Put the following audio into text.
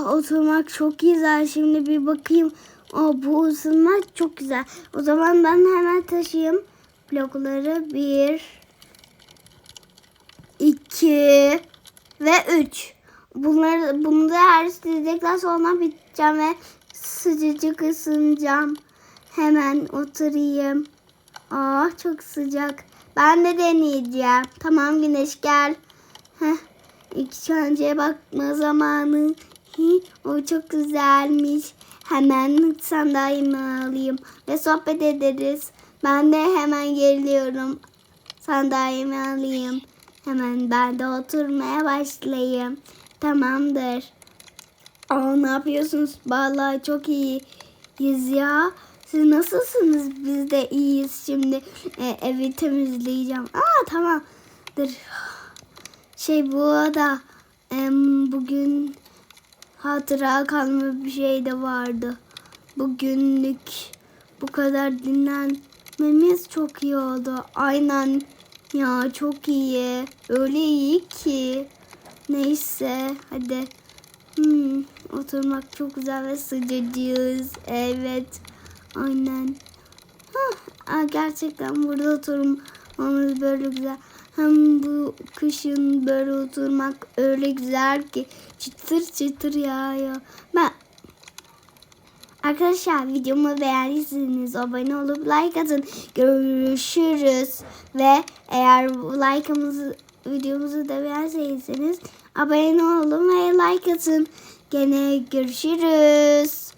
Oturmak çok güzel. Şimdi bir bakayım. Bu ısınmak çok güzel. O zaman ben hemen taşıyayım blokları. 1, 2 ve 3. Bunu da her istedikten sonra biteceğim ve sıcacık ısınacağım. Hemen oturayım. Çok sıcak. Ben de deneyeceğim. Tamam Güneş gel. İlk önce bakma zamanı. O çok güzelmiş. Hemen sandalyemi alayım ve sohbet ederiz. Ben de hemen geliyorum. Sandalyemi alayım. Hemen ben de oturmaya başlayayım. Tamamdır. Ne yapıyorsunuz? Vallahi çok iyiyiz ya. Siz nasılsınız? Biz de iyiyiz. Şimdi evi temizleyeceğim. Tamamdır. Bu arada bugün hatıra kalma bir şey de vardı. Bugünlük bu kadar dinlenmemiz çok iyi oldu. Aynen ya, çok iyi. Öyle iyi ki. Neyse hadi. Oturmak çok güzel ve sıcacığız. Evet. Aynen. Gerçekten burada oturmamız böyle güzel. Hem bu kışın böyle oturmak öyle güzel ki çıtır çıtır yağıyor. Arkadaşlar videomu beğendiyseniz abone olup like atın. Görüşürüz. Ve eğer videomuzu da beğendiyseniz abone olun ve like atın. Gene görüşürüz.